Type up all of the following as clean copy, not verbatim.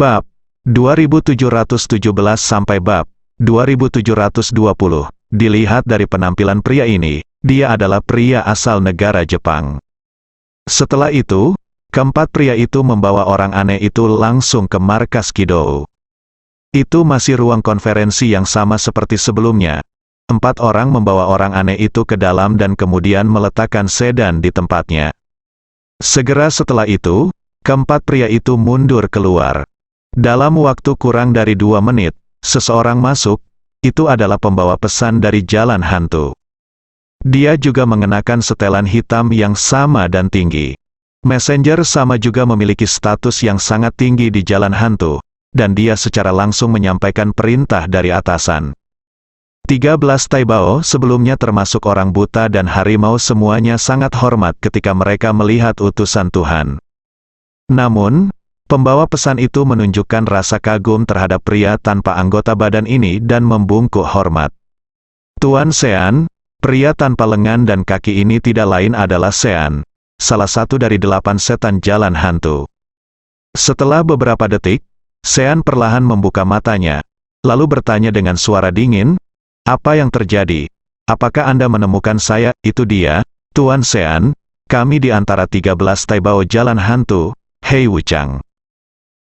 Bab 2717 sampai bab 2720. Dilihat dari penampilan pria ini, dia adalah pria asal negara Jepang. Setelah itu, keempat pria itu membawa orang aneh itu langsung ke markas Kido. Itu masih ruang konferensi yang sama seperti sebelumnya. 4 orang membawa orang aneh itu ke dalam dan kemudian meletakkan sedan di tempatnya. Segera setelah itu, keempat pria itu mundur keluar. Dalam waktu kurang dari 2 menit, seseorang masuk. Itu adalah pembawa pesan dari jalan hantu. Dia juga mengenakan setelan hitam yang sama dan tinggi. Messenger sama juga memiliki status yang sangat tinggi di jalan hantu, dan dia secara langsung menyampaikan perintah dari atasan. 13 Taibao sebelumnya termasuk orang buta dan harimau semuanya sangat hormat ketika mereka melihat utusan Tuhan. Namun, pembawa pesan itu menunjukkan rasa kagum terhadap pria tanpa anggota badan ini dan membungkuk hormat. Tuan Sean, pria tanpa lengan dan kaki ini tidak lain adalah Sean, salah satu dari 8 setan jalan hantu. Setelah beberapa detik, Sean perlahan membuka matanya, lalu bertanya dengan suara dingin, "Apa yang terjadi? Apakah Anda menemukan saya?" "Itu dia, Tuan Sean, kami di antara 13 Taibao jalan hantu, Hei Wuchang.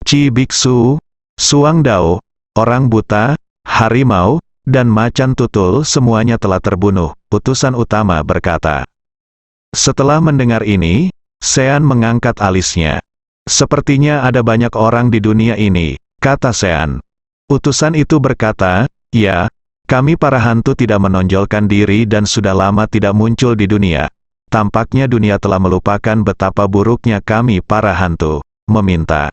Ci Biksu, Suang Dao, orang buta, harimau, dan macan tutul semuanya telah terbunuh," utusan utama berkata. Setelah mendengar ini, Sean mengangkat alisnya. "Sepertinya ada banyak orang di dunia ini," kata Sean. Utusan itu berkata, "Ya, kami para hantu tidak menonjolkan diri dan sudah lama tidak muncul di dunia. Tampaknya dunia telah melupakan betapa buruknya kami para hantu. Meminta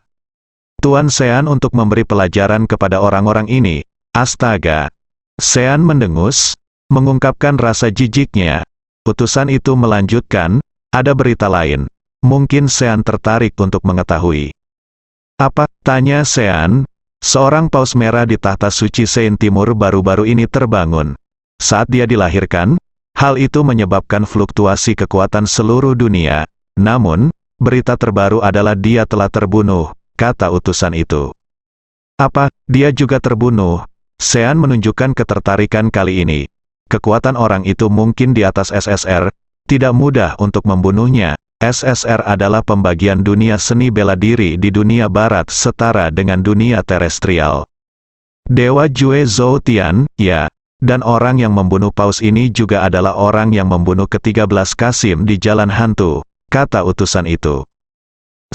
Tuan Sean untuk memberi pelajaran kepada orang-orang ini." Astaga! Sean mendengus, mengungkapkan rasa jijiknya. Utusan itu melanjutkan, "Ada berita lain. Mungkin Sean tertarik untuk mengetahui." "Apa?" tanya Sean. Seorang paus merah di tahta suci Sein Timur baru-baru ini terbangun. Saat dia dilahirkan, hal itu menyebabkan fluktuasi kekuatan seluruh dunia. Namun, berita terbaru adalah dia telah terbunuh, kata utusan itu. "Apa, dia juga terbunuh?" Sean menunjukkan ketertarikan kali ini. Kekuatan orang itu mungkin di atas SSR, tidak mudah untuk membunuhnya. SSR adalah pembagian dunia seni bela diri di dunia barat setara dengan dunia terestrial. Dewa Jue Zhou Tian, ya, dan orang yang membunuh paus ini juga adalah orang yang membunuh ke-13 Kasim di jalan hantu, kata utusan itu.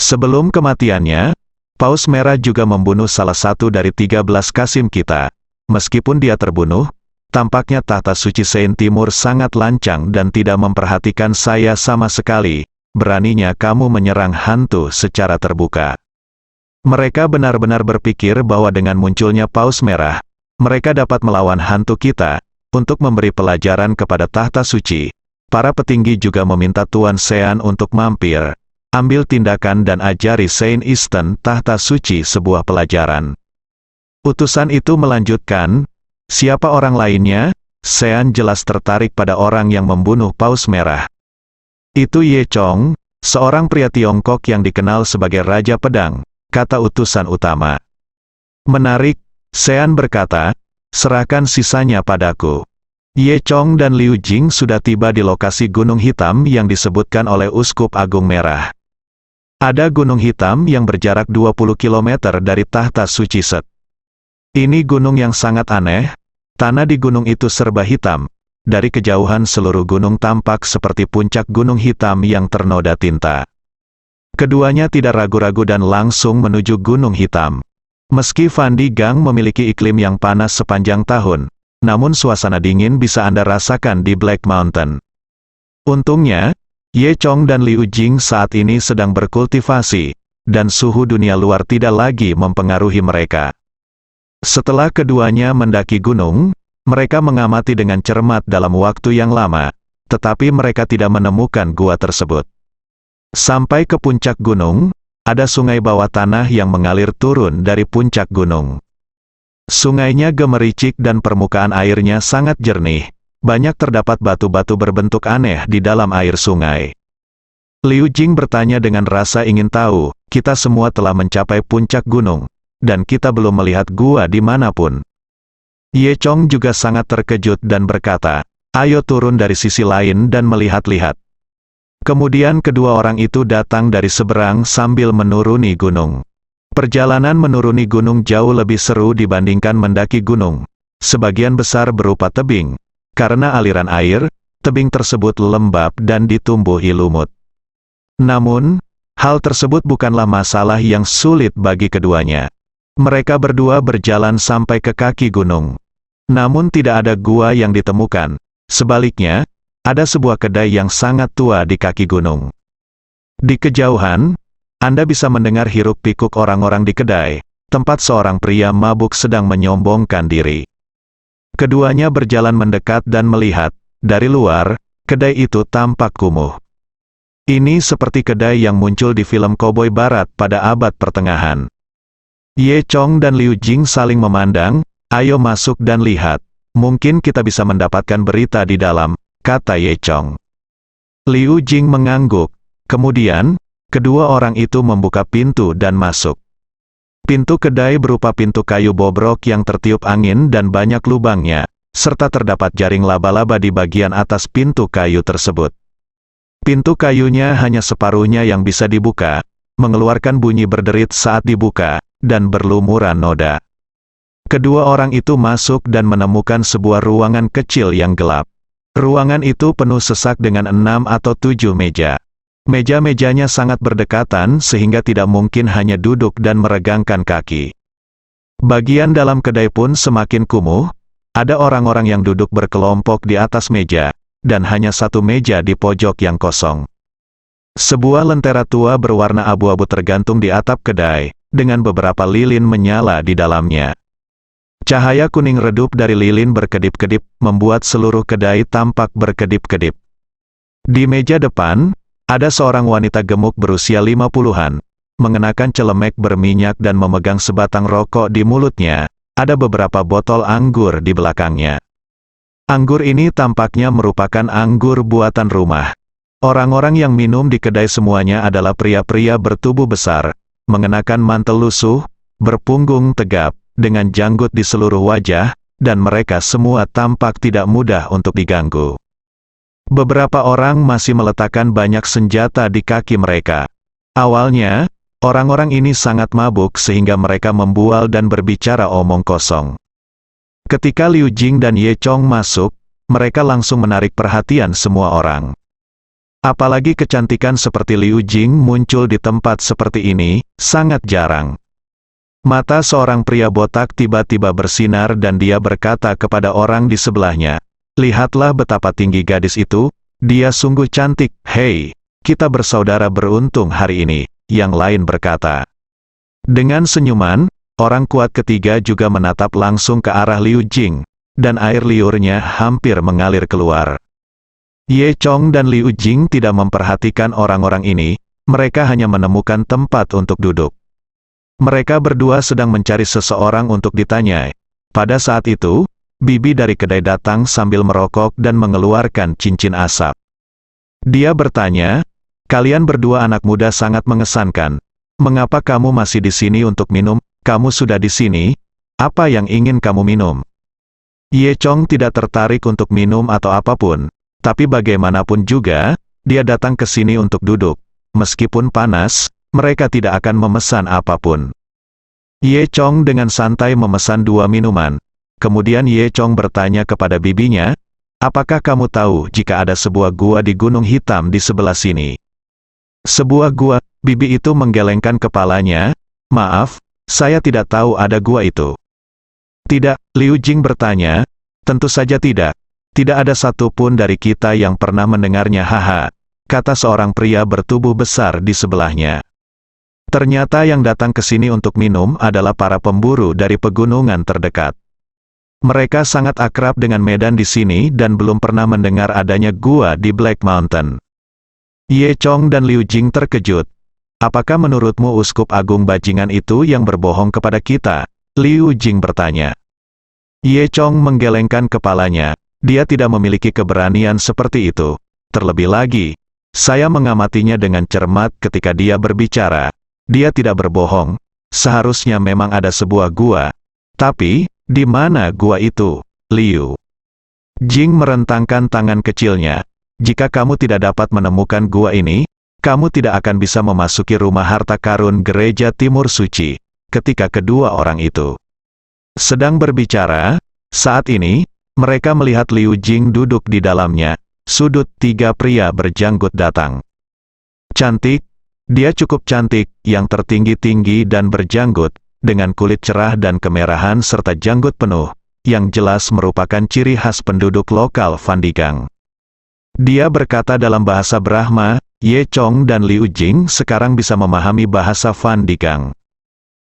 Sebelum kematiannya, paus merah juga membunuh salah satu dari 13 Kasim kita. Meskipun dia terbunuh, tampaknya tahta suci Sein Timur sangat lancang dan tidak memperhatikan saya sama sekali. Beraninya kamu menyerang hantu secara terbuka. Mereka benar-benar berpikir bahwa dengan munculnya paus merah, mereka dapat melawan hantu kita. Untuk memberi pelajaran kepada tahta suci, para petinggi juga meminta Tuan Sean untuk mampir, ambil tindakan dan ajari Saint Easton tahta suci sebuah pelajaran. Utusan itu melanjutkan, "Siapa orang lainnya?" Sean jelas tertarik pada orang yang membunuh paus merah. "Itu Ye Chong, seorang pria Tiongkok yang dikenal sebagai Raja Pedang," kata utusan utama. "Menarik," Sean berkata, "serahkan sisanya padaku." Ye Chong dan Liu Jing sudah tiba di lokasi Gunung Hitam yang disebutkan oleh Uskup Agung Merah. Ada gunung hitam yang berjarak 20 km dari tahta suci Set. Ini gunung yang sangat aneh, tanah di gunung itu serba hitam. Dari kejauhan seluruh gunung tampak seperti puncak gunung hitam yang ternoda tinta. Keduanya tidak ragu-ragu dan langsung menuju gunung hitam. Meski Fandi Gang memiliki iklim yang panas sepanjang tahun, namun suasana dingin bisa Anda rasakan di Black Mountain. Untungnya, Ye Chong dan Liu Jing saat ini sedang berkultivasi, dan suhu dunia luar tidak lagi mempengaruhi mereka. Setelah keduanya mendaki gunung, mereka mengamati dengan cermat dalam waktu yang lama, tetapi mereka tidak menemukan gua tersebut. Sampai ke puncak gunung, ada sungai bawah tanah yang mengalir turun dari puncak gunung. Sungainya gemericik dan permukaan airnya sangat jernih. Banyak terdapat batu-batu berbentuk aneh di dalam air sungai. Liu Jing bertanya dengan rasa ingin tahu, "Kita semua telah mencapai puncak gunung. dan kita belum melihat gua dimanapun. Ye Chong juga sangat terkejut dan berkata, ayo turun dari sisi lain dan melihat-lihat. Kemudian kedua orang itu datang dari seberang sambil menuruni gunung. Perjalanan menuruni gunung jauh lebih seru dibandingkan mendaki gunung. Sebagian besar berupa tebing. Karena aliran air, tebing tersebut lembab dan ditumbuhi lumut. Namun, hal tersebut bukanlah masalah yang sulit bagi keduanya. Mereka berdua berjalan sampai ke kaki gunung. Namun tidak ada gua yang ditemukan. Sebaliknya, ada sebuah kedai yang sangat tua di kaki gunung. Di kejauhan, Anda bisa mendengar hiruk-pikuk orang-orang di kedai, tempat seorang pria mabuk sedang menyombongkan diri. Keduanya berjalan mendekat dan melihat, dari luar, kedai itu tampak kumuh. Ini seperti kedai yang muncul di film koboi barat pada abad pertengahan. Ye Chong dan Liu Jing saling memandang, ayo masuk dan lihat, mungkin kita bisa mendapatkan berita di dalam, kata Ye Chong. Liu Jing mengangguk, kemudian, kedua orang itu membuka pintu dan masuk. Pintu kedai berupa pintu kayu bobrok yang tertiup angin dan banyak lubangnya, serta terdapat jaring laba-laba di bagian atas pintu kayu tersebut. Pintu kayunya hanya separuhnya yang bisa dibuka, mengeluarkan bunyi berderit saat dibuka, dan berlumuran noda. Kedua orang itu masuk dan menemukan sebuah ruangan kecil yang gelap. Ruangan itu penuh sesak dengan 6 atau 7 meja. Meja-mejanya sangat berdekatan sehingga tidak mungkin hanya duduk dan meregangkan kaki. Bagian dalam kedai pun semakin kumuh, ada orang-orang yang duduk berkelompok di atas meja, dan hanya satu meja di pojok yang kosong. Sebuah lentera tua berwarna abu-abu tergantung di atap kedai, dengan beberapa lilin menyala di dalamnya. Cahaya kuning redup dari lilin berkedip-kedip, membuat seluruh kedai tampak berkedip-kedip. Di meja depan, ada seorang wanita gemuk berusia 50-an, mengenakan celemek berminyak dan memegang sebatang rokok di mulutnya, ada beberapa botol anggur di belakangnya. Anggur ini tampaknya merupakan anggur buatan rumah. Orang-orang yang minum di kedai semuanya adalah pria-pria bertubuh besar, mengenakan mantel lusuh, berpunggung tegap, dengan janggut di seluruh wajah, dan mereka semua tampak tidak mudah untuk diganggu. Beberapa orang masih meletakkan banyak senjata di kaki mereka. Awalnya, orang-orang ini sangat mabuk sehingga mereka membual dan berbicara omong kosong. Ketika Liu Jing dan Ye Chong masuk, mereka langsung menarik perhatian semua orang. Apalagi kecantikan seperti Liu Jing muncul di tempat seperti ini, sangat jarang. Mata seorang pria botak tiba-tiba bersinar dan dia berkata kepada orang di sebelahnya, lihatlah betapa tinggi gadis itu, dia sungguh cantik, hei, kita bersaudara beruntung hari ini, yang lain berkata. Dengan senyuman, orang kuat ketiga juga menatap langsung ke arah Liu Jing, dan air liurnya hampir mengalir keluar. Ye Chong dan Liu Jing tidak memperhatikan orang-orang ini, mereka hanya menemukan tempat untuk duduk. Mereka berdua sedang mencari seseorang untuk ditanyai. Pada saat itu, bibi dari kedai datang sambil merokok dan mengeluarkan cincin asap. Dia bertanya, kalian berdua anak muda sangat mengesankan. Mengapa kamu masih di sini untuk minum? Kamu sudah di sini? Apa yang ingin kamu minum? Ye Chong tidak tertarik untuk minum atau apapun, tapi bagaimanapun juga, dia datang ke sini untuk duduk. Meskipun panas, mereka tidak akan memesan apapun. Ye Chong dengan santai memesan 2 minuman. Kemudian Ye Chong bertanya kepada bibinya, apakah kamu tahu jika ada sebuah gua di Gunung Hitam di sebelah sini? Sebuah gua, bibi itu menggelengkan kepalanya, maaf, saya tidak tahu ada gua itu. Tidak, Liu Jing bertanya, tentu saja tidak. Tidak ada satupun dari kita yang pernah mendengarnya, haha, kata seorang pria bertubuh besar di sebelahnya. Ternyata yang datang ke sini untuk minum adalah para pemburu dari pegunungan terdekat. Mereka sangat akrab dengan medan di sini dan belum pernah mendengar adanya gua di Black Mountain. Ye Chong dan Liu Jing terkejut. Apakah menurutmu Uskup Agung Bajingan itu yang berbohong kepada kita? Liu Jing bertanya. Ye Chong menggelengkan kepalanya. Dia tidak memiliki keberanian seperti itu. Terlebih lagi, saya mengamatinya dengan cermat ketika dia berbicara. Dia tidak berbohong, seharusnya memang ada sebuah gua. Tapi, di mana gua itu? Liu Jing merentangkan tangan kecilnya. Jika kamu tidak dapat menemukan gua ini, kamu tidak akan bisa memasuki rumah harta karun gereja Timur Suci. Ketika kedua orang itu sedang berbicara, saat ini, mereka melihat Liu Jing duduk di dalamnya. Sudut tiga pria berjanggut datang. Cantik, dia cukup cantik, yang tertinggi-tinggi dan berjanggut, dengan kulit cerah dan kemerahan serta janggut penuh, yang jelas merupakan ciri khas penduduk lokal Fandigang. Dia berkata dalam bahasa Brahma, Ye Chong dan Liu Jing sekarang bisa memahami bahasa Fandigang.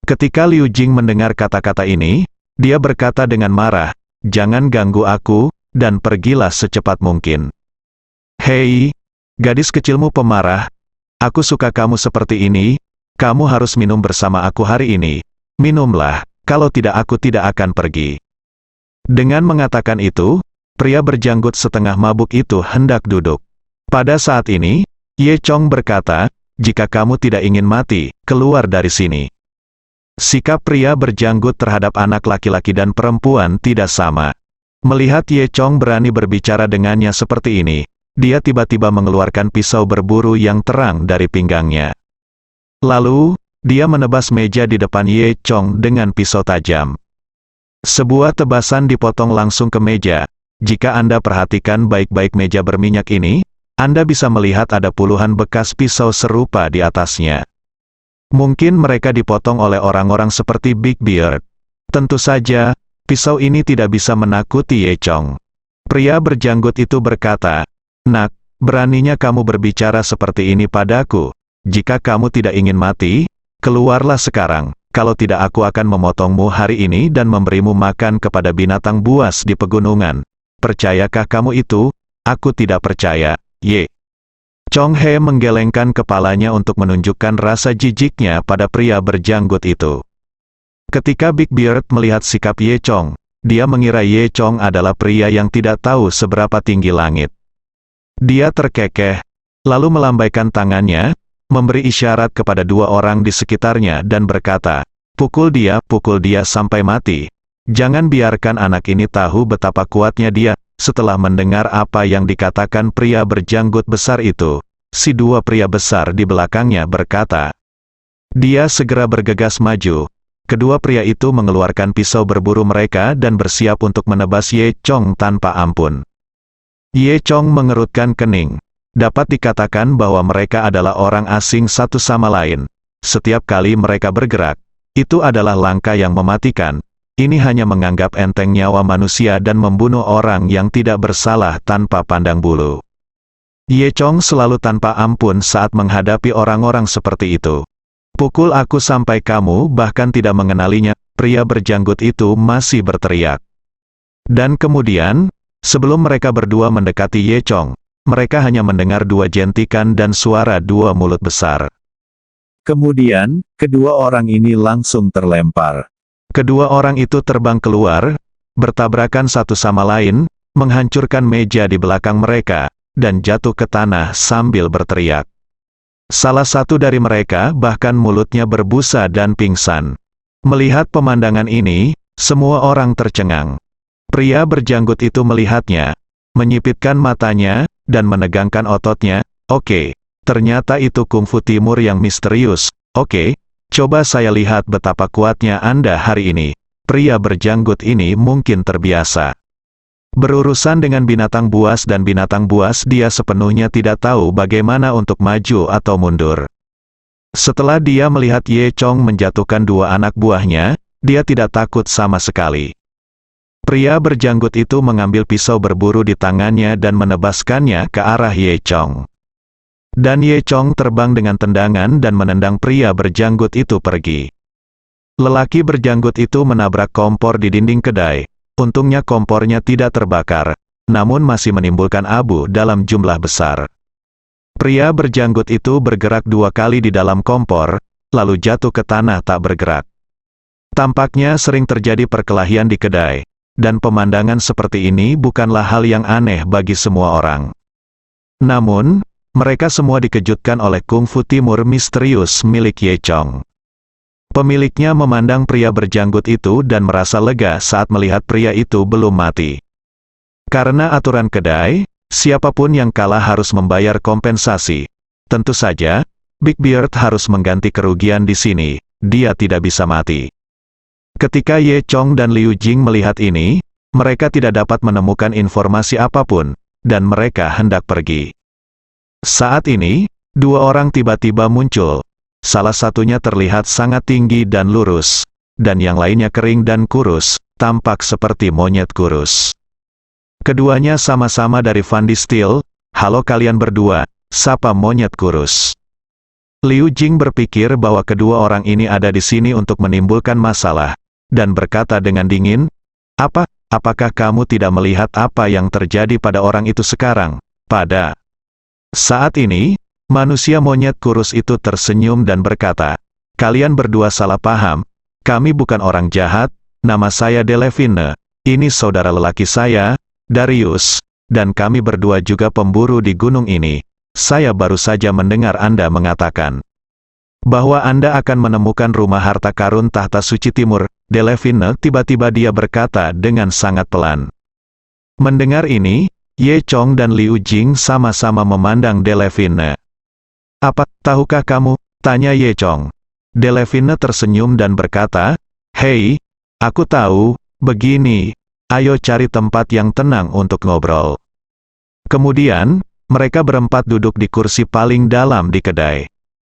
Ketika Liu Jing mendengar kata-kata ini, dia berkata dengan marah, "Jangan ganggu aku, dan pergilah secepat mungkin." "Hei, gadis kecilmu pemarah, aku suka kamu seperti ini, kamu harus minum bersama aku hari ini. Minumlah, kalau tidak aku tidak akan pergi." Dengan mengatakan itu, pria berjanggut setengah mabuk itu hendak duduk. Pada saat ini, Ye Chong berkata, "Jika kamu tidak ingin mati, keluar dari sini." Sikap pria berjanggut terhadap anak laki-laki dan perempuan tidak sama. Melihat Ye Chong berani berbicara dengannya seperti ini, dia tiba-tiba mengeluarkan pisau berburu yang terang dari pinggangnya. Lalu, dia menebas meja di depan Ye Chong dengan pisau tajam. Sebuah tebasan dipotong langsung ke meja. Jika Anda perhatikan baik-baik meja berminyak ini, Anda bisa melihat ada puluhan bekas pisau serupa di atasnya. Mungkin mereka dipotong oleh orang-orang seperti Big Beard. Tentu saja, pisau ini tidak bisa menakuti Ye Chong. Pria berjanggut itu berkata, "Nak, beraninya kamu berbicara seperti ini padaku. Jika kamu tidak ingin mati, keluarlah sekarang. Kalau tidak aku akan memotongmu hari ini dan memberimu makan kepada binatang buas di pegunungan. Percayakah kamu itu?" "Aku tidak percaya." Ye Chong He menggelengkan kepalanya untuk menunjukkan rasa jijiknya pada pria berjanggut itu. Ketika Big Beard melihat sikap Ye Chong, dia mengira Ye Chong adalah pria yang tidak tahu seberapa tinggi langit. Dia terkekeh, lalu melambaikan tangannya, memberi isyarat kepada dua orang di sekitarnya dan berkata, pukul dia sampai mati. Jangan biarkan anak ini tahu betapa kuatnya dia." Setelah mendengar apa yang dikatakan pria berjanggut besar itu, si dua pria besar di belakangnya berkata. Dia segera bergegas maju. Kedua pria itu mengeluarkan pisau berburu mereka dan bersiap untuk menebas Ye Chong tanpa ampun. Ye Chong mengerutkan kening. Dapat dikatakan bahwa mereka adalah orang asing satu sama lain. Setiap kali mereka bergerak, itu adalah langkah yang mematikan. Ini hanya menganggap enteng nyawa manusia dan membunuh orang yang tidak bersalah tanpa pandang bulu. Ye Chong selalu tanpa ampun saat menghadapi orang-orang seperti itu. "Pukul aku sampai kamu bahkan tidak mengenalinya," pria berjanggut itu masih berteriak. Dan kemudian, sebelum mereka berdua mendekati Ye Chong, mereka hanya mendengar dua jentikan dan suara dua mulut besar. Kemudian, kedua orang ini langsung terlempar. Kedua orang itu terbang keluar, bertabrakan satu sama lain, menghancurkan meja di belakang mereka, dan jatuh ke tanah sambil berteriak. Salah satu dari mereka bahkan mulutnya berbusa dan pingsan. Melihat pemandangan ini, semua orang tercengang. Pria berjanggut itu melihatnya, menyipitkan matanya, dan menegangkan ototnya. "Oke, ternyata itu kungfu timur yang misterius. Oke. Coba saya lihat betapa kuatnya Anda hari ini." Pria berjanggut ini mungkin terbiasa berurusan dengan binatang buas dan binatang buas dia sepenuhnya tidak tahu bagaimana untuk maju atau mundur. Setelah dia melihat Ye Chong menjatuhkan dua anak buahnya, dia tidak takut sama sekali. Pria berjanggut itu mengambil pisau berburu di tangannya dan menebaskannya ke arah Ye Chong. Dan Ye Chong terbang dengan tendangan dan menendang pria berjanggut itu pergi. Lelaki berjanggut itu menabrak kompor di dinding kedai. Untungnya kompornya tidak terbakar, namun masih menimbulkan abu dalam jumlah besar. Pria berjanggut itu bergerak dua kali di dalam kompor, lalu jatuh ke tanah tak bergerak. Tampaknya sering terjadi perkelahian di kedai, dan pemandangan seperti ini bukanlah hal yang aneh bagi semua orang. Namun, mereka semua dikejutkan oleh kungfu timur misterius milik Ye Chong. Pemiliknya memandang pria berjanggut itu dan merasa lega saat melihat pria itu belum mati. Karena aturan kedai, siapapun yang kalah harus membayar kompensasi. Tentu saja, Big Beard harus mengganti kerugian di sini, dia tidak bisa mati. Ketika Ye Chong dan Liu Jing melihat ini, mereka tidak dapat menemukan informasi apapun, dan mereka hendak pergi. Saat ini, dua orang tiba-tiba muncul. Salah satunya terlihat sangat tinggi dan lurus, dan yang lainnya kering dan kurus, tampak seperti monyet kurus. Keduanya sama-sama dari Van Di Steel. Halo kalian berdua, sapa monyet kurus. Liu Jing berpikir bahwa kedua orang ini ada di sini untuk menimbulkan masalah, dan berkata dengan dingin, apakah kamu tidak melihat apa yang terjadi pada orang itu sekarang? Pada saat ini, manusia monyet kurus itu tersenyum dan berkata, kalian berdua salah paham, kami bukan orang jahat, nama saya Delevine, ini saudara lelaki saya, Darius, dan kami berdua juga pemburu di gunung ini. Saya baru saja mendengar Anda mengatakan bahwa Anda akan menemukan rumah harta karun tahta suci timur. Delevine tiba-tiba dia berkata dengan sangat pelan. Mendengar ini, Ye Chong dan Liu Jing sama-sama memandang Delevine. Tahukah kamu? Tanya Ye Chong. Delevine tersenyum dan berkata, hei, aku tahu, begini, ayo cari tempat yang tenang untuk ngobrol. Kemudian, mereka berempat duduk di kursi paling dalam di kedai.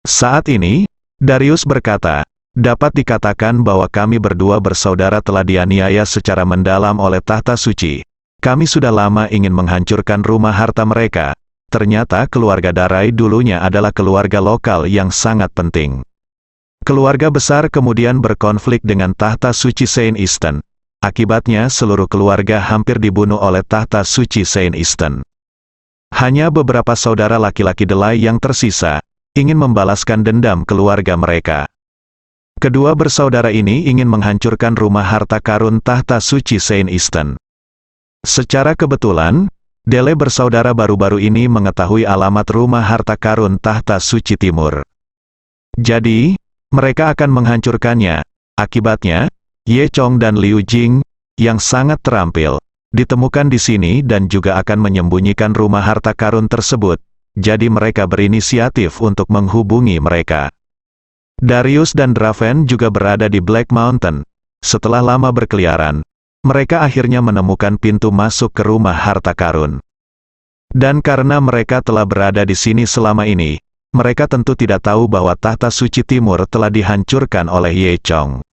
Saat ini, Darius berkata, dapat dikatakan bahwa kami berdua bersaudara telah dianiaya secara mendalam oleh tahta suci. Kami sudah lama ingin menghancurkan rumah harta mereka. Ternyata keluarga Darai dulunya adalah keluarga lokal yang sangat penting. Keluarga besar kemudian berkonflik dengan tahta suci Saint Easton. Akibatnya seluruh keluarga hampir dibunuh oleh tahta suci Saint Easton. Hanya beberapa saudara laki-laki Delai yang tersisa, ingin membalaskan dendam keluarga mereka. Kedua bersaudara ini ingin menghancurkan rumah harta karun tahta suci Saint Easton. Secara kebetulan, Dele bersaudara baru-baru ini mengetahui alamat rumah harta karun tahta suci timur. Jadi, mereka akan menghancurkannya. Akibatnya, Ye Chong dan Liu Jing, yang sangat terampil, ditemukan di sini dan juga akan menyembunyikan rumah harta karun tersebut. Jadi mereka berinisiatif untuk menghubungi mereka. Darius dan Draven juga berada di Black Mountain. Setelah lama berkeliaran, mereka akhirnya menemukan pintu masuk ke rumah harta karun. Dan karena mereka telah berada di sini selama ini, mereka tentu tidak tahu bahwa tahta suci timur telah dihancurkan oleh Ye Chong.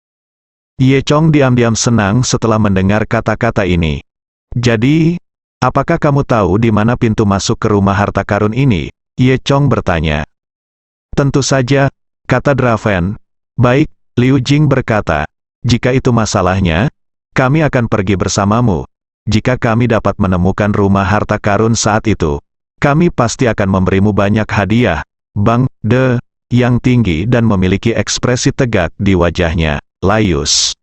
Ye Chong diam-diam senang setelah mendengar kata-kata ini. Jadi, apakah kamu tahu di mana pintu masuk ke rumah harta karun ini? Ye Chong bertanya. Tentu saja, kata Draven. Baik, Liu Jing berkata, jika itu masalahnya, kami akan pergi bersamamu. Jika kami dapat menemukan rumah harta karun saat itu, kami pasti akan memberimu banyak hadiah. Bang De, yang tinggi dan memiliki ekspresi tegak di wajahnya, Laius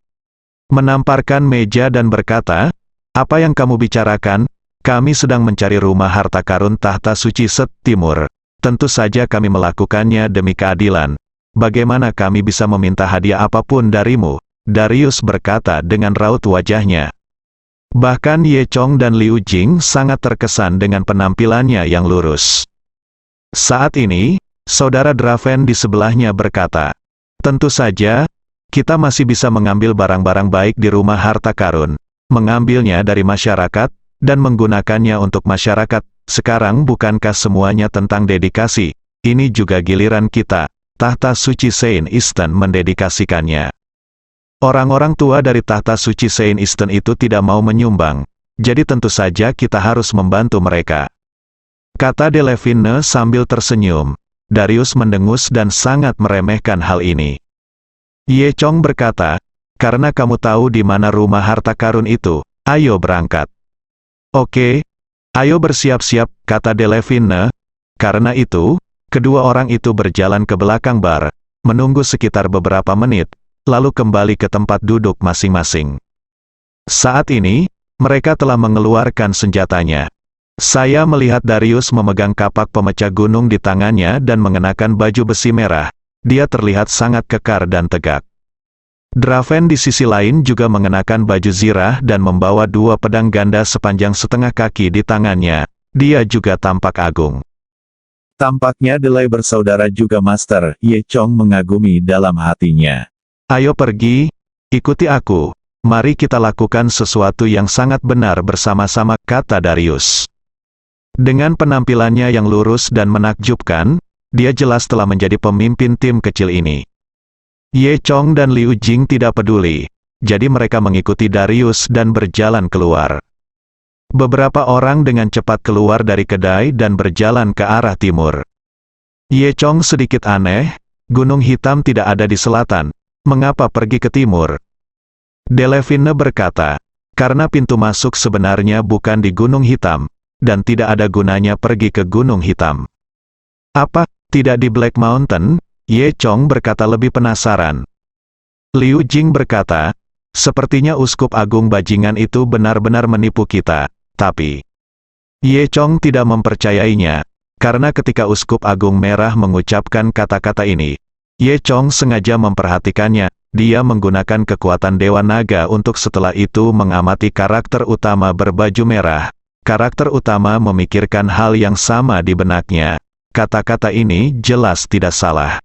menamparkan meja dan berkata, apa yang kamu bicarakan? Kami sedang mencari rumah harta karun tahta suci Set Timur. Tentu saja kami melakukannya demi keadilan. Bagaimana kami bisa meminta hadiah apapun darimu? Darius berkata dengan raut wajahnya. Bahkan Ye Chong dan Liu Jing sangat terkesan dengan penampilannya yang lurus. Saat ini, saudara Draven di sebelahnya berkata, tentu saja, kita masih bisa mengambil barang-barang baik di rumah harta karun, mengambilnya dari masyarakat, dan menggunakannya untuk masyarakat. Sekarang bukankah semuanya tentang dedikasi? Ini juga giliran kita, tahta suci Saint Easton mendedikasikannya. Orang-orang tua dari tahta suci Saint Easton itu tidak mau menyumbang, jadi tentu saja kita harus membantu mereka. Kata Delevine sambil tersenyum. Darius mendengus dan sangat meremehkan hal ini. Ye Chong berkata, karena kamu tahu di mana rumah harta karun itu, ayo berangkat. Oke, ayo bersiap-siap, kata Delevine. Karena itu, kedua orang itu berjalan ke belakang bar, menunggu sekitar beberapa menit, lalu kembali ke tempat duduk masing-masing. Saat ini, mereka telah mengeluarkan senjatanya. Saya melihat Darius memegang kapak pemecah gunung di tangannya dan mengenakan baju besi merah. Dia terlihat sangat kekar dan tegak. Draven di sisi lain juga mengenakan baju zirah dan membawa dua pedang ganda sepanjang setengah kaki di tangannya. Dia juga tampak agung. Tampaknya Delay bersaudara juga Master Ye Chong mengagumi dalam hatinya. Ayo pergi, ikuti aku. Mari kita lakukan sesuatu yang sangat benar bersama-sama, kata Darius. Dengan penampilannya yang lurus dan menakjubkan, dia jelas telah menjadi pemimpin tim kecil ini. Ye Chong dan Liu Jing tidak peduli, jadi mereka mengikuti Darius dan berjalan keluar. Beberapa orang dengan cepat keluar dari kedai dan berjalan ke arah timur. Ye Chong sedikit aneh, Gunung Hitam tidak ada di selatan, mengapa pergi ke timur? Delevine berkata, karena pintu masuk sebenarnya bukan di Gunung Hitam, dan tidak ada gunanya pergi ke Gunung Hitam. Apa, tidak di Black Mountain? Ye Chong berkata lebih penasaran. Liu Jing berkata, sepertinya Uskup Agung Bajingan itu benar-benar menipu kita, tapi Ye Chong tidak mempercayainya, karena ketika Uskup Agung Merah mengucapkan kata-kata ini, Ye Chong sengaja memperhatikannya. Dia menggunakan kekuatan Dewa Naga untuk setelah itu mengamati karakter utama berbaju merah. Karakter utama memikirkan hal yang sama di benaknya. Kata-kata ini jelas tidak salah.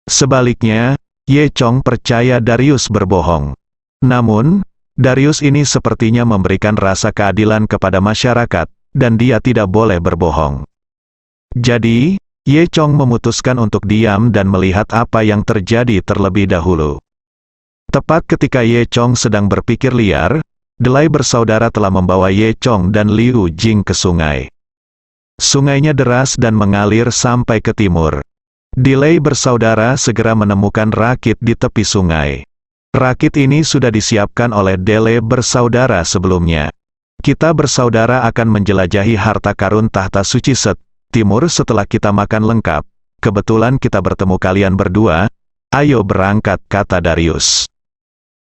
Sebaliknya, Ye Chong percaya Darius berbohong. Namun, Darius ini sepertinya memberikan rasa keadilan kepada masyarakat, dan dia tidak boleh berbohong. Jadi, Ye Chong memutuskan untuk diam dan melihat apa yang terjadi terlebih dahulu. Tepat ketika Ye Chong sedang berpikir liar, Delay bersaudara telah membawa Ye Chong dan Liu Jing ke sungai. Sungainya deras dan mengalir sampai ke timur. Delay bersaudara segera menemukan rakit di tepi sungai. Rakit ini sudah disiapkan oleh Delay bersaudara sebelumnya. Kita bersaudara akan menjelajahi harta karun tahta suci timur setelah kita makan lengkap. Kebetulan kita bertemu kalian berdua. Ayo berangkat, kata Darius.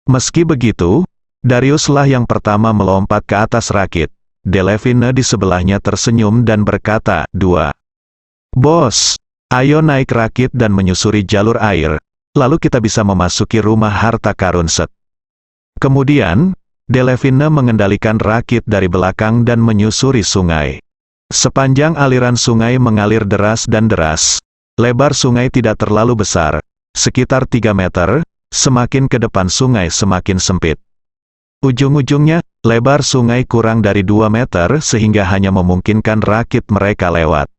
Meski begitu, Dariuslah yang pertama melompat ke atas rakit. Delevine di sebelahnya tersenyum dan berkata, Bos, ayo naik rakit dan menyusuri jalur air, lalu kita bisa memasuki rumah harta karun Kemudian, Delevine mengendalikan rakit dari belakang dan menyusuri sungai. Sepanjang aliran sungai mengalir deras dan deras, lebar sungai tidak terlalu besar, sekitar 3 meter, semakin ke depan sungai semakin sempit. Ujung-ujungnya, lebar sungai kurang dari 2 meter sehingga hanya memungkinkan rakit mereka lewat.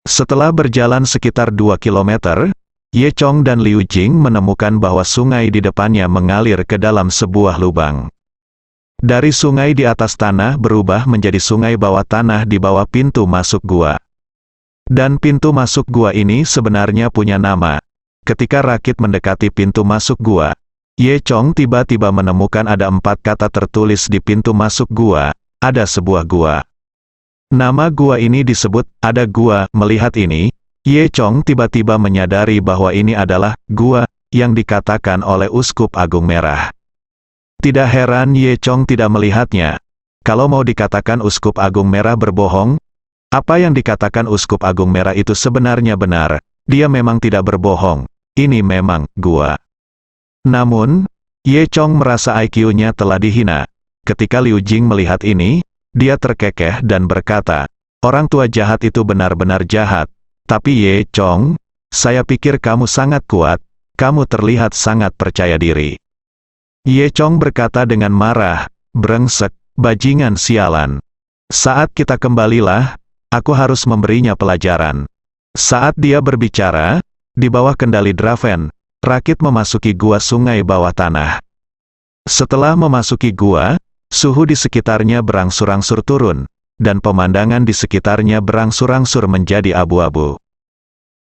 Setelah berjalan sekitar 2 kilometer, Ye Chong dan Liu Jing menemukan bahwa sungai di depannya mengalir ke dalam sebuah lubang. Dari sungai di atas tanah berubah menjadi sungai bawah tanah di bawah pintu masuk gua. Dan pintu masuk gua ini sebenarnya punya nama. Ketika rakit mendekati pintu masuk gua, Ye Chong tiba-tiba menemukan ada 4 kata tertulis di pintu masuk gua, ada sebuah gua. Nama gua ini disebut, ada gua. Melihat ini, Ye Chong tiba-tiba menyadari bahwa ini adalah gua yang dikatakan oleh Uskup Agung Merah. Tidak heran Ye Chong tidak melihatnya. Kalau mau dikatakan Uskup Agung Merah berbohong, apa yang dikatakan Uskup Agung Merah itu sebenarnya benar. Dia memang tidak berbohong. Ini memang gua. Namun, Ye Chong merasa IQ-nya telah dihina. Ketika Liu Jing melihat ini, dia terkekeh dan berkata, orang tua jahat itu benar-benar jahat. Tapi Ye Chong, saya pikir kamu sangat kuat, kamu terlihat sangat percaya diri. Ye Chong berkata dengan marah, brengsek, bajingan sialan. Saat kita kembalilah, aku harus memberinya pelajaran. Saat dia berbicara, di bawah kendali Draven, rakit memasuki gua sungai bawah tanah. Setelah memasuki gua, suhu di sekitarnya berangsur-angsur turun, dan pemandangan di sekitarnya berangsur-angsur menjadi abu-abu.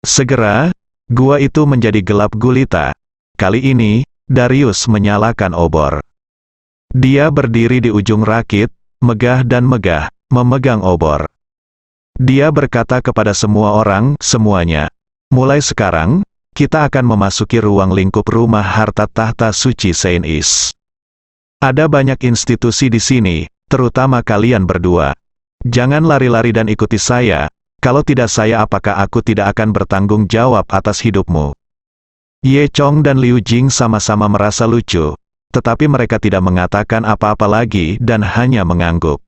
Segera, gua itu menjadi gelap gulita. Kali ini, Darius menyalakan obor. Dia berdiri di ujung rakit, megah dan megah, memegang obor. Dia berkata kepada semua orang, semuanya, mulai sekarang, kita akan memasuki ruang lingkup rumah harta tahta suci Saint Is. Ada banyak institusi di sini, terutama kalian berdua. Jangan lari-lari dan ikuti saya, kalau tidak saya apakah aku tidak akan bertanggung jawab atas hidupmu. Ye Chong dan Liu Jing sama-sama merasa lucu, tetapi mereka tidak mengatakan apa-apa lagi dan hanya mengangguk.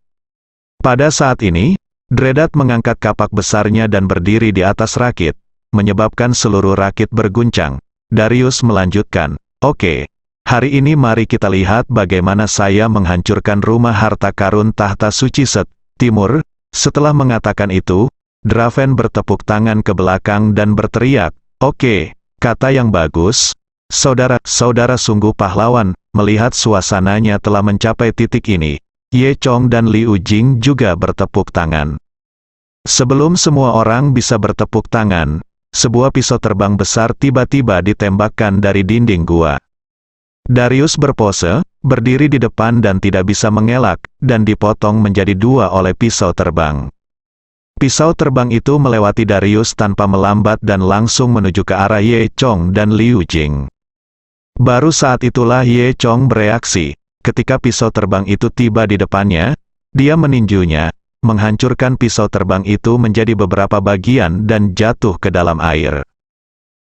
Pada saat ini, Dredat mengangkat kapak besarnya dan berdiri di atas rakit, menyebabkan seluruh rakit berguncang. Darius melanjutkan, "Oke, hari ini mari kita lihat bagaimana saya menghancurkan rumah harta karun tahta suci Set Timur." Setelah mengatakan itu, Draven bertepuk tangan ke belakang dan berteriak, "Oke, kata yang bagus. Saudara-saudara sungguh pahlawan." Melihat suasananya telah mencapai titik ini, Ye Chong dan Liu Jing juga bertepuk tangan. Sebelum semua orang bisa bertepuk tangan, sebuah pisau terbang besar tiba-tiba ditembakkan dari dinding gua. Darius berpose, berdiri di depan dan tidak bisa mengelak, dan dipotong menjadi dua oleh pisau terbang. Pisau terbang itu melewati Darius tanpa melambat dan langsung menuju ke arah Ye Chong dan Liu Jing. Baru saat itulah Ye Chong bereaksi. Ketika pisau terbang itu tiba di depannya, dia meninjunya, menghancurkan pisau terbang itu menjadi beberapa bagian dan jatuh ke dalam air.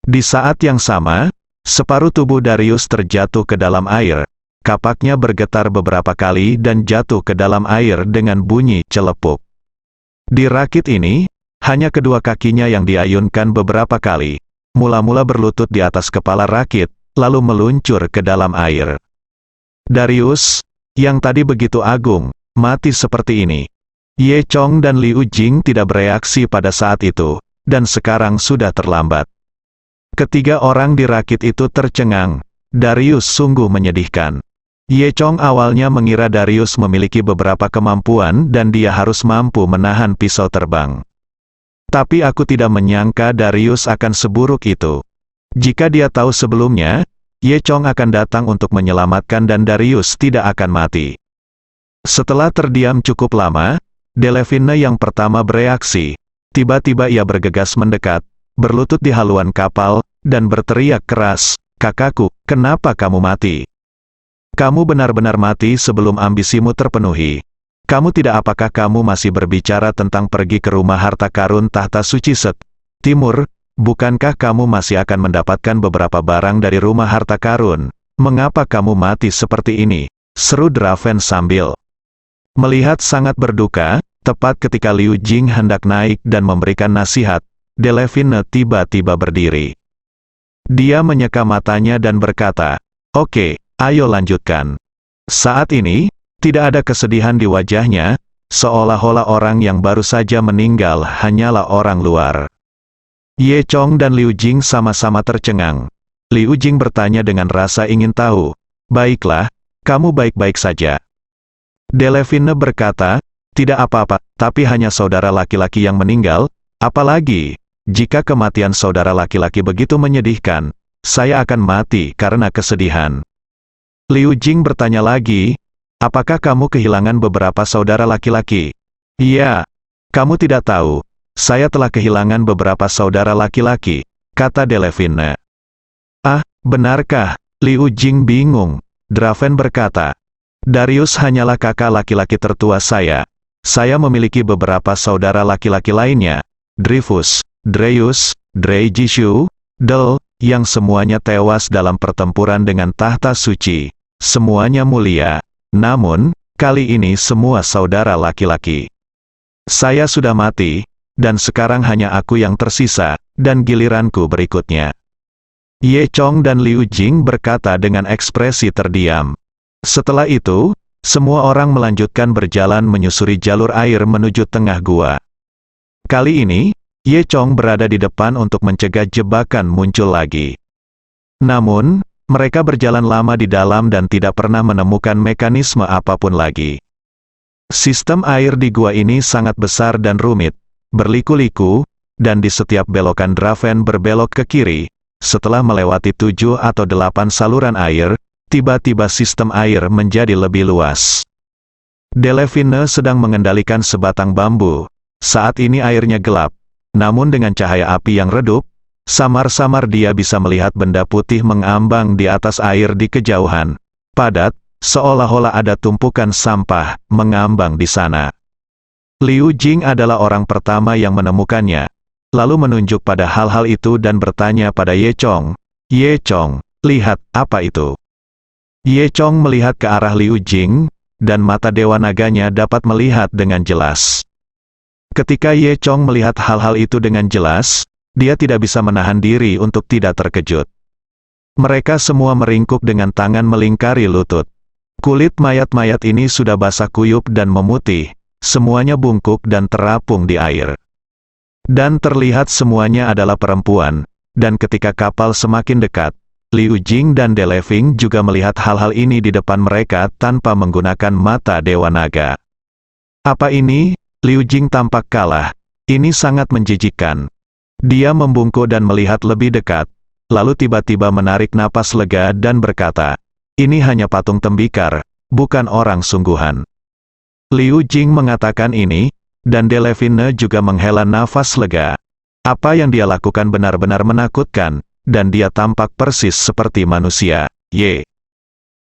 Di saat yang sama, separuh tubuh Darius terjatuh ke dalam air, kapaknya bergetar beberapa kali dan jatuh ke dalam air dengan bunyi celepuk. Di rakit ini, hanya kedua kakinya yang diayunkan beberapa kali, mula-mula berlutut di atas kepala rakit, lalu meluncur ke dalam air. Darius, yang tadi begitu agung, mati seperti ini. Ye Chong dan Liu Jing tidak bereaksi pada saat itu, dan sekarang sudah terlambat. Ketiga orang di rakit itu tercengang. Darius sungguh menyedihkan. Ye Chong awalnya mengira Darius memiliki beberapa kemampuan dan dia harus mampu menahan pisau terbang. Tapi aku tidak menyangka Darius akan seburuk itu. Jika dia tahu sebelumnya, Ye Chong akan datang untuk menyelamatkan dan Darius tidak akan mati. Setelah terdiam cukup lama, Delevine yang pertama bereaksi. Tiba-tiba ia bergegas mendekat, berlutut di haluan kapal, dan berteriak keras, "Kakakku, kenapa kamu mati? Kamu benar-benar mati sebelum ambisimu terpenuhi. Kamu tidak apakah kamu masih berbicara tentang pergi ke rumah harta karun tahta suci Set Timur? Bukankah kamu masih akan mendapatkan beberapa barang dari rumah harta karun? Mengapa kamu mati seperti ini?" seru Draven sambil melihat sangat berduka. Tepat ketika Liu Jing hendak naik dan memberikan nasihat, Delevine tiba-tiba berdiri. Dia menyeka matanya dan berkata, "Oke, ayo lanjutkan." Saat ini, tidak ada kesedihan di wajahnya, seolah-olah orang yang baru saja meninggal hanyalah orang luar. Ye Chong dan Liu Jing sama-sama tercengang. Liu Jing bertanya dengan rasa ingin tahu, "Baiklah, kamu baik-baik saja?" Delevine berkata, "Tidak apa-apa, tapi hanya saudara laki-laki yang meninggal, apalagi, jika kematian saudara laki-laki begitu menyedihkan, saya akan mati karena kesedihan." Liu Jing bertanya lagi, "Apakah kamu kehilangan beberapa saudara laki-laki?" "Iya, kamu tidak tahu. Saya telah kehilangan beberapa saudara laki-laki," kata Delevine. "Ah, benarkah?" Liu Jing bingung. Draven berkata, "Darius hanyalah kakak laki-laki tertua saya. Saya memiliki beberapa saudara laki-laki lainnya, Dreyfus, Dreyus, Dreyjishu, Del, yang semuanya tewas dalam pertempuran dengan tahta suci. Semuanya mulia. Namun, kali ini semua saudara laki-laki. Saya sudah mati, dan sekarang hanya aku yang tersisa, dan giliranku berikutnya." Ye Chong dan Liu Jing berkata dengan ekspresi terdiam. Setelah itu, semua orang melanjutkan berjalan menyusuri jalur air menuju tengah gua. Kali ini, Ye Chong berada di depan untuk mencegah jebakan muncul lagi. Namun, mereka berjalan lama di dalam dan tidak pernah menemukan mekanisme apapun lagi. Sistem air di gua ini sangat besar dan rumit, berliku-liku, dan di setiap belokan Draven berbelok ke kiri. Setelah melewati 7 atau 8 saluran air, tiba-tiba sistem air menjadi lebih luas. Delevine sedang mengendalikan sebatang bambu. Saat ini airnya gelap, namun dengan cahaya api yang redup, samar-samar dia bisa melihat benda putih mengambang di atas air di kejauhan. Padat, seolah-olah ada tumpukan sampah mengambang di sana. Liu Jing adalah orang pertama yang menemukannya, lalu menunjuk pada hal-hal itu dan bertanya pada Ye Chong, Ye Chong, lihat, apa itu? Ye Chong melihat ke arah Liu Jing, dan mata Dewa Naganya dapat melihat dengan jelas. Ketika Ye Chong melihat hal-hal itu dengan jelas, dia tidak bisa menahan diri untuk tidak terkejut. Mereka semua meringkuk dengan tangan melingkari lutut. Kulit mayat-mayat ini sudah basah kuyup dan memutih, semuanya bungkuk dan terapung di air. Dan terlihat semuanya adalah perempuan, dan ketika kapal semakin dekat, Liu Jing dan Deleving juga melihat hal-hal ini di depan mereka tanpa menggunakan mata Dewa Naga. Apa ini? Liu Jing tampak kalah. Ini sangat menjijikkan. Dia membungkuk dan melihat lebih dekat, lalu tiba-tiba menarik napas lega dan berkata, ini hanya patung tembikar, bukan orang sungguhan. Liu Jing mengatakan ini, dan Deleving juga menghela nafas lega. Apa yang dia lakukan benar-benar menakutkan, dan dia tampak persis seperti manusia. Ye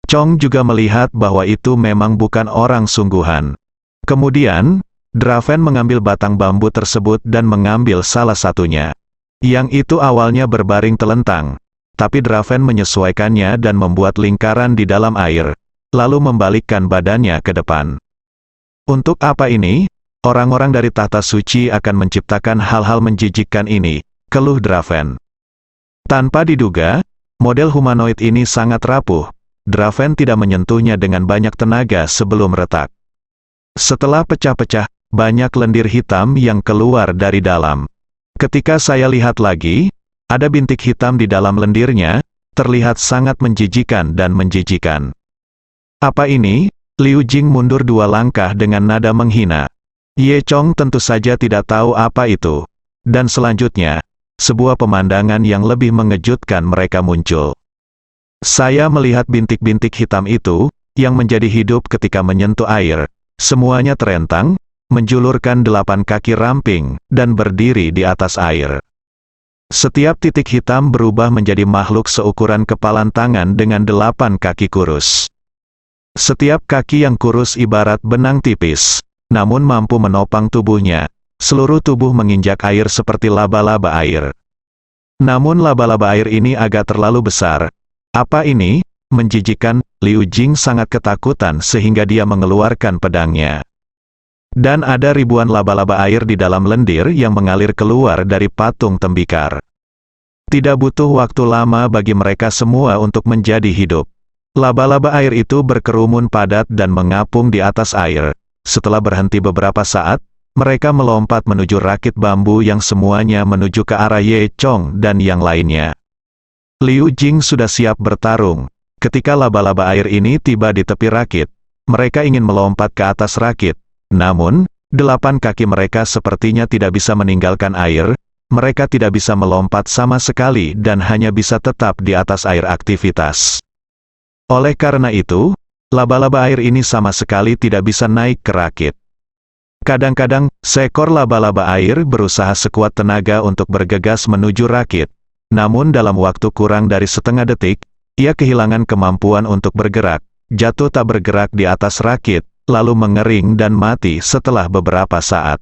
Chong juga melihat bahwa itu memang bukan orang sungguhan. Kemudian, Draven mengambil batang bambu tersebut dan mengambil salah satunya. Yang itu awalnya berbaring telentang, tapi Draven menyesuaikannya dan membuat lingkaran di dalam air, lalu membalikkan badannya ke depan. Untuk apa ini? Orang-orang dari tahta suci akan menciptakan hal-hal menjijikkan ini, keluh Draven. Tanpa diduga, model humanoid ini sangat rapuh. Draven tidak menyentuhnya dengan banyak tenaga sebelum retak. Setelah pecah-pecah, banyak lendir hitam yang keluar dari dalam. Ketika saya lihat lagi, ada bintik hitam di dalam lendirnya, terlihat sangat menjijikan dan menjijikan. Apa ini? Liu Jing mundur 2 langkah dengan nada menghina. Ye Chong tentu saja tidak tahu apa itu. Dan selanjutnya, sebuah pemandangan yang lebih mengejutkan mereka muncul. Saya melihat bintik-bintik hitam itu, yang menjadi hidup ketika menyentuh air. Semuanya terentang, menjulurkan 8 kaki ramping, dan berdiri di atas air. Setiap titik hitam berubah menjadi makhluk seukuran kepalan tangan dengan 8 kaki kurus. Setiap kaki yang kurus ibarat benang tipis, namun mampu menopang tubuhnya. Seluruh tubuh menginjak air seperti laba-laba air. Namun laba-laba air ini agak terlalu besar. Apa ini? Menjijikkan. Liu Jing sangat ketakutan sehingga dia mengeluarkan pedangnya. Dan ada ribuan laba-laba air di dalam lendir yang mengalir keluar dari patung tembikar. Tidak butuh waktu lama bagi mereka semua untuk menjadi hidup. Laba-laba air itu berkerumun padat dan mengapung di atas air. Setelah berhenti beberapa saat, mereka melompat menuju rakit bambu yang semuanya menuju ke arah Ye Chong dan yang lainnya. Liu Jing sudah siap bertarung. Ketika laba-laba air ini tiba di tepi rakit, mereka ingin melompat ke atas rakit. Namun, 8 kaki mereka sepertinya tidak bisa meninggalkan air. Mereka tidak bisa melompat sama sekali dan hanya bisa tetap di atas air aktivitas. Oleh karena itu, laba-laba air ini sama sekali tidak bisa naik ke rakit. Kadang-kadang, seekor laba-laba air berusaha sekuat tenaga untuk bergegas menuju rakit. Namun dalam waktu kurang dari setengah detik, ia kehilangan kemampuan untuk bergerak, jatuh tak bergerak di atas rakit, lalu mengering dan mati setelah beberapa saat.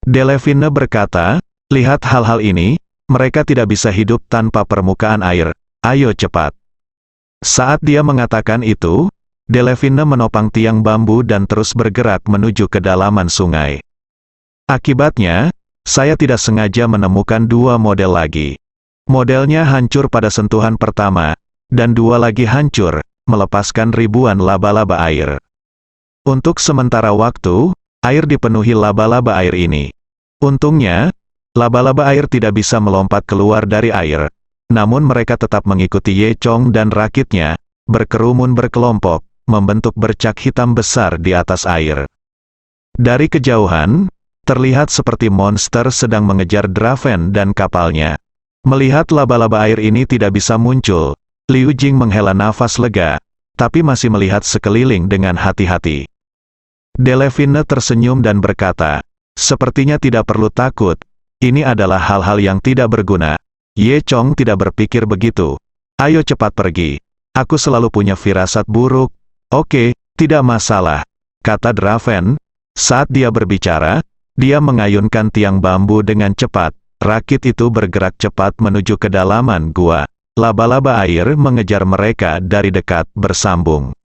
Deleving berkata, lihat hal-hal ini, mereka tidak bisa hidup tanpa permukaan air, ayo cepat. Saat dia mengatakan itu, Deleving menopang tiang bambu dan terus bergerak menuju kedalaman sungai. Akibatnya, saya tidak sengaja menemukan 2 model lagi. Modelnya hancur pada sentuhan pertama, dan 2 lagi hancur, melepaskan ribuan laba-laba air. Untuk sementara waktu, air dipenuhi laba-laba air ini. Untungnya, laba-laba air tidak bisa melompat keluar dari air. Namun mereka tetap mengikuti Ye Chong dan rakitnya, berkerumun berkelompok, membentuk bercak hitam besar di atas air. Dari kejauhan, terlihat seperti monster sedang mengejar Draven dan kapalnya. Melihat laba-laba air ini tidak bisa muncul, Liu Jing menghela nafas lega, tapi masih melihat sekeliling dengan hati-hati. Deleving tersenyum dan berkata, sepertinya tidak perlu takut, ini adalah hal-hal yang tidak berguna. Ye Chong tidak berpikir begitu. Ayo cepat pergi. Aku selalu punya firasat buruk. Oke, tidak masalah, kata Draven. Saat dia berbicara, dia mengayunkan tiang bambu dengan cepat. Rakit itu bergerak cepat menuju kedalaman gua. Laba-laba air mengejar mereka dari dekat bersambung.